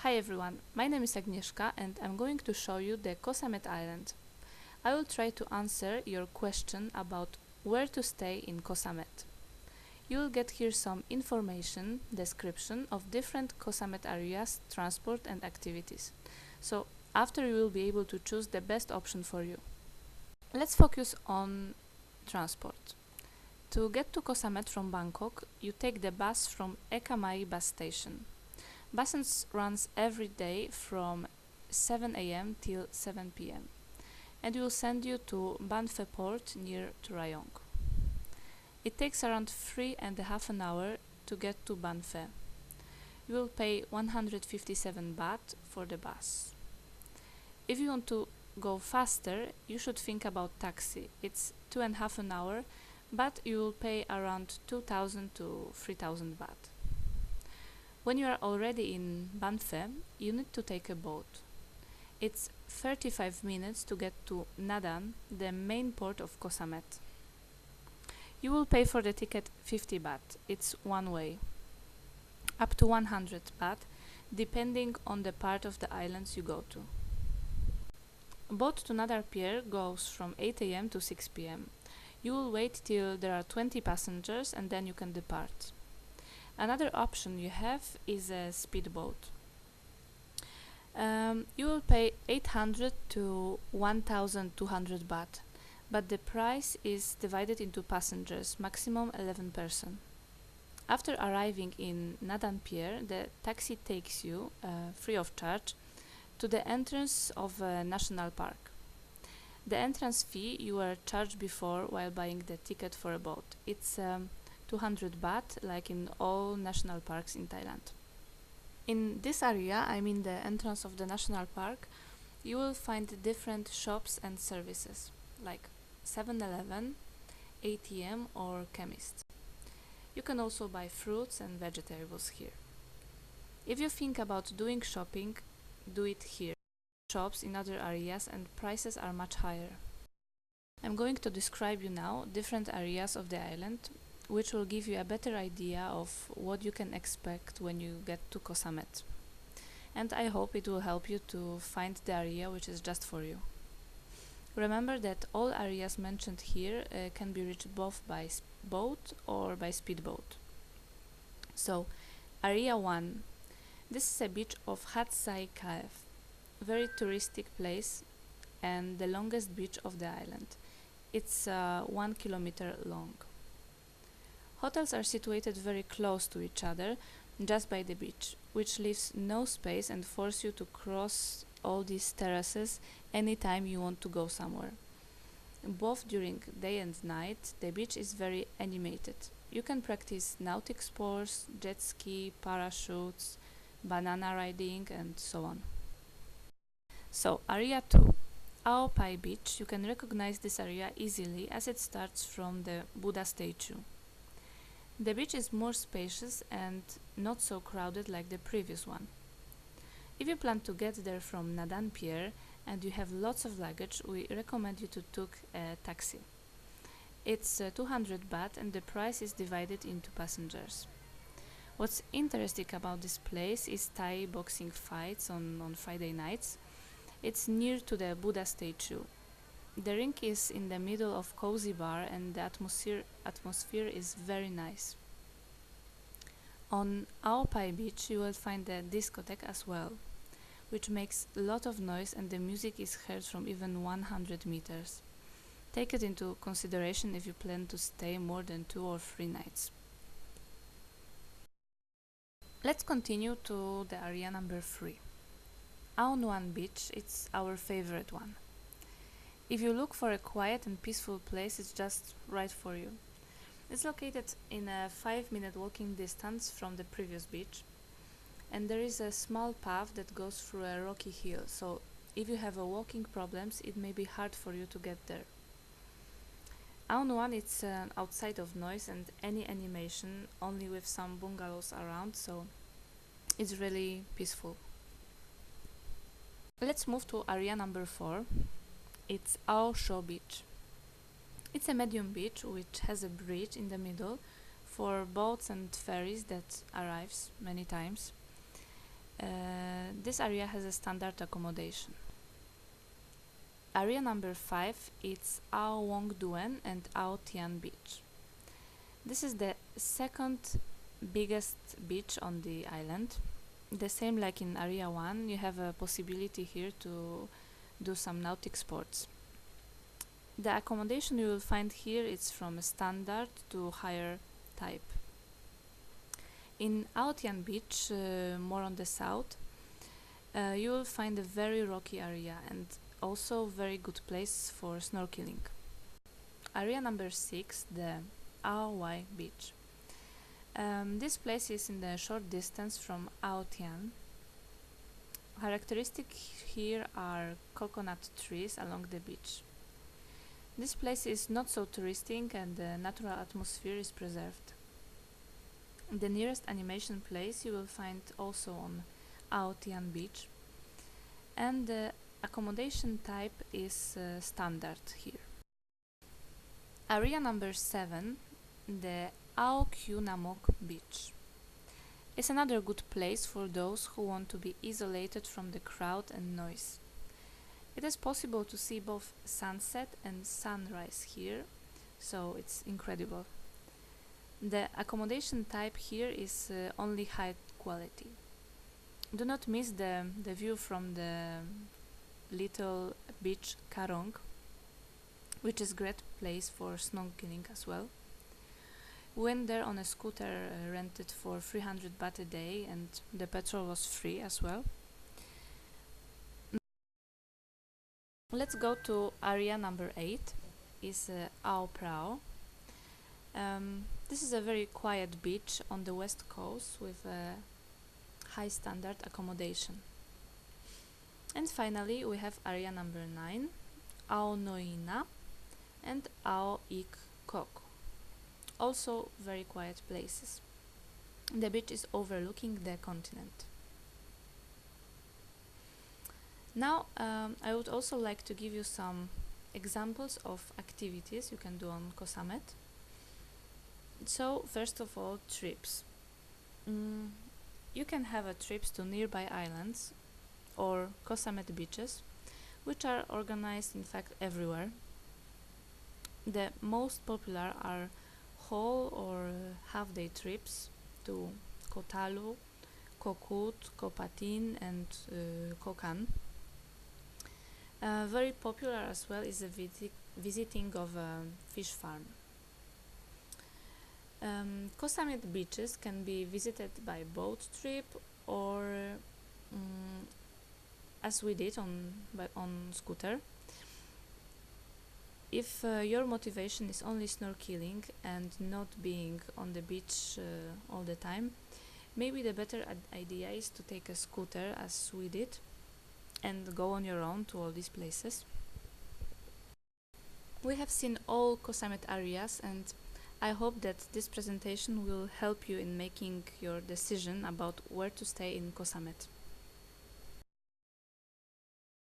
Hi everyone, my name is Agnieszka and I'm going to show you the Samet Island. I will try to answer your question about where to stay in Samet. You will get here some information, description of different Samet areas, transport and activities. So after you will be able to choose the best option for you. Let's focus on transport. To get to Samet from Bangkok, you take the bus from Eka Mai bus station. Buses runs every day from 7 a.m. till 7 p.m. and will send you to Ban Phe port near Rayong. It takes around 3.5 hours to get to Ban Phe. You will pay 157 baht for the bus. If you want to go faster, you should think about taxi. It's 2.5 hours, but you will pay around 2,000 to 3,000 baht. When you are already in Ban Phe, you need to take a boat. It's 35 minutes to get to Nadan, the main port of Samet. You will pay for the ticket 50 baht, it's one way. Up to 100 baht, depending on the part of the islands you go to. Boat to Nadar Pier goes from 8 a.m. to 6 p.m. You will wait till there are 20 passengers and then you can depart. Another option you have is a speedboat. You will pay 800 to 1,200 baht, but the price is divided into passengers, maximum 11 person. After arriving in Nadan Pier, the taxi takes you, free of charge, to the entrance of a national park. The entrance fee you were charged before while buying the ticket for a boat. It's 200 baht, like in all national parks in Thailand. In this area, I mean the entrance of the national park, you will find different shops and services, like 7-Eleven, ATM or chemist. You can also buy fruits and vegetables here. If you think about doing shopping, do it here. Shops in other areas and prices are much higher. I'm going to describe you now different areas of the island, which will give you a better idea of what you can expect when you get to Samet. And I hope it will help you to find the area which is just for you. Remember that all areas mentioned here can be reached both by boat or by speedboat. So, Area 1. This is a beach of Hat Sai Kaef, very touristic place and the longest beach of the island. It's 1 kilometer long. Hotels are situated very close to each other, just by the beach, which leaves no space and force you to cross all these terraces anytime you want to go somewhere. Both during day and night, the beach is very animated. You can practice nautic sports, jet ski, parachutes, banana riding and so on. So, Area 2. Ao Pai Beach. You can recognize this area easily as it starts from the Buddha statue. The beach is more spacious and not so crowded like the previous one. If you plan to get there from Nadan Pier and you have lots of luggage, we recommend you to take a taxi. It's 200 baht and the price is divided into passengers. What's interesting about this place is Thai boxing fights on Friday nights. It's near to the Buddha statue. The rink is in the middle of cozy bar and the atmosphere is very nice. On Ao Pai Beach you will find a discotheque as well, which makes a lot of noise and the music is heard from even 100 meters. Take it into consideration if you plan to stay more than 2 or 3 nights. Let's continue to the area number 3. Ao Nuan Beach, it's our favorite one. If you look for a quiet and peaceful place, it's just right for you. It's located in a 5-minute walking distance from the previous beach, and there is a small path that goes through a rocky hill, so if you have walking problems, it may be hard for you to get there. Ao Nuan is outside of noise and any animation, only with some bungalows around, so it's really peaceful. Let's move to area number 4. It's Ao Sho Beach. It's a medium beach which has a bridge in the middle for boats and ferries that arrives many times. this area has a standard accommodation. Area number 5 is Ao Wong Duen and Ao Tian Beach. This is the second biggest beach on the island. The same like in Area 1, you have a possibility here to do some nautic sports. The accommodation you will find here is from a standard to higher type. In Ao Tian Beach, more on the south, you will find a very rocky area and also very good place for snorkeling. Area number 6, the Ao Wai Beach. This place is in the short distance from Ao Tian. Characteristic here are coconut trees along the beach. This place is not so touristic and the natural atmosphere is preserved. The nearest animation place you will find also on Ao Tian Beach, and the accommodation type is standard here. Area number 7, the Ao Kyu Namok Beach. It's another good place for those who want to be isolated from the crowd and noise. It is possible to see both sunset and sunrise here, so it's incredible. The accommodation type here is only high quality. Do not miss the view from the little beach Karong, which is a great place for snorkeling as well. We went there on a scooter rented for 300 baht a day, and the petrol was free as well. Let's go to area number 8, is Ao Prao. This is a very quiet beach on the west coast with a high standard accommodation. And finally we have area number 9, Ao Noina and Ao Ik Kok. Also very quiet places. The beach is overlooking the continent. Now I would also like to give you some examples of activities you can do on Koh Samet. So first of all, trips. You can have a trips to nearby islands or Koh Samet beaches, which are organized in fact everywhere. The most popular are whole or half-day trips to Koh Talu, Koh Kut, Koh Patin and Koh Kan. Very popular as well is the visiting of a fish farm. Koh Samet beaches can be visited by boat trip or as we did on scooter. If your motivation is only snorkeling and not being on the beach all the time, maybe the better idea is to take a scooter as we did and go on your own to all these places. We have seen all Koh Samet areas, and I hope that this presentation will help you in making your decision about where to stay in Koh Samet.